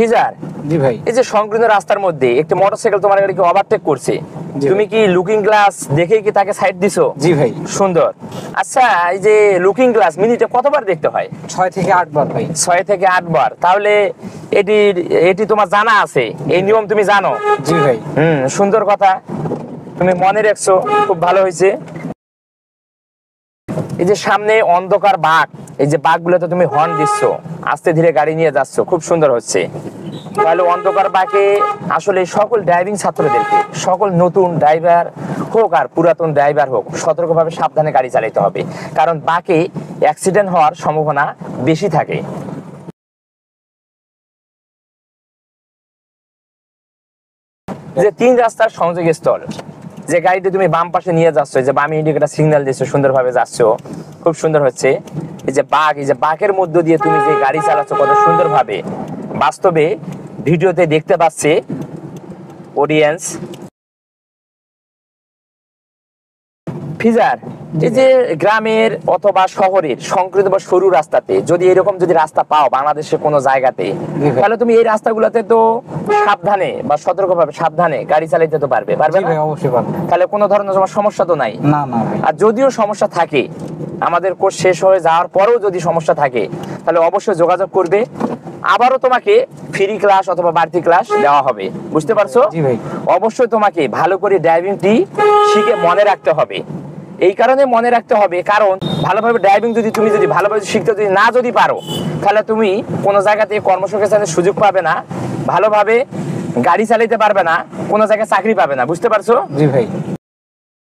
ফিজার, জি ভাই। এই যে সংকীর্ণ রাস্তার মধ্যে একটি মোটরসাইকেল তোমার গাড়িকে ওভারটেক করছে, তুমি কি লুকিং গ্লাস দেখে কি তাকে সাইড দিছো? জি ভাই। সুন্দর। আচ্ছা, এই যে লুকিং গ্লাস মিনিটে কতবার দেখতে হয়? 6 থেকে 8 বার ভাই। 6 থেকে 8 বার। তাহলে এটি তোমার জানা আছে, এই নিয়ম তুমি জানো? জি ভাই। সুন্দর কথা, তুমি মনে রাখছো, খুব ভালো হয়েছে। এই যে সামনে অন্ধকার বাঁক, এই যে বাঁকগুলোতে তুমি হর্ন দিচ্ছ, আস্তে ধীরে গাড়ি নিয়ে যাচ্ছ, খুব সুন্দর হচ্ছে। তাহলে অন্ধকার বাঁকে আসলে সকল ড্রাইভিং ছাত্রদেরকে, সকল নতুন ড্রাইভার হোক আর পুরাতন ড্রাইভার হোক, সতর্কভাবে সাবধানে গাড়ি চালাতে হবে, কারণ বাঁকে অ্যাক্সিডেন্ট হওয়ার সম্ভাবনা বেশি থাকে। যে 3 রাস্তার সংযোগস্থল, যে গাড়িটি তুমি বাম পাশে নিয়ে যাচ্ছ, যে বামে ইন্ডিকেটর সিগন্যাল দিচ্ছ, সুন্দরভাবে যাচ্ছ, খুব সুন্দর হচ্ছে। এই যে বাঁক, এই যে বাঁকের মধ্য দিয়ে তুমি যে গাড়ি চালাচ্ছ কত সুন্দরভাবে, বাস্তবে ভিডিওতে দেখতে পাচ্ছে অডিয়েন্স। ফিজার, এই যে গ্রামের অথবা শহরের সংকীর্ণ বা সরু রাস্তাতে যদি এরকম যদি রাস্তা পাও বাংলাদেশের কোনো জায়গাতে, তাহলে তুমি এই রাস্তাগুলোতে তো সাবধানে বা সতর্কভাবে সাবধানে গাড়ি চালাতে তো পারবে না? অবশ্যই পারবে। তাহলে কোনো ধরনের তোমার সমস্যা তো নাই? না না ভাই। আর যদিও সমস্যা থাকে, আমাদের কোর্স শেষ হয়ে যাওয়ার পরেও যদি সমস্যা থাকে, তাহলে অবশ্যই যোগাযোগ করবে, আবারও তোমাকে ফ্রি ক্লাস অথবা বাড়তি ক্লাস দেওয়া হবে। বুঝতে পারছো? জি ভাই। অবশ্যই তোমাকে ভালো করে ড্রাইভিংটি শিখে মনে রাখতে হবে। এই কারণে মনে রাখতে হবে, কারণ ভালোভাবে ড্রাইভিং তুমি যদি ভালোভাবে শিখতে না পারো, তাহলে তুমি কোনো জায়গাতে কর্মসংস্থানের সুযোগ পাবে না, ভালোভাবে গাড়ি চালাতে পারবে না, কোনো জায়গায় চাকরি পাবে না। বুঝতে পারছো? জি ভাই।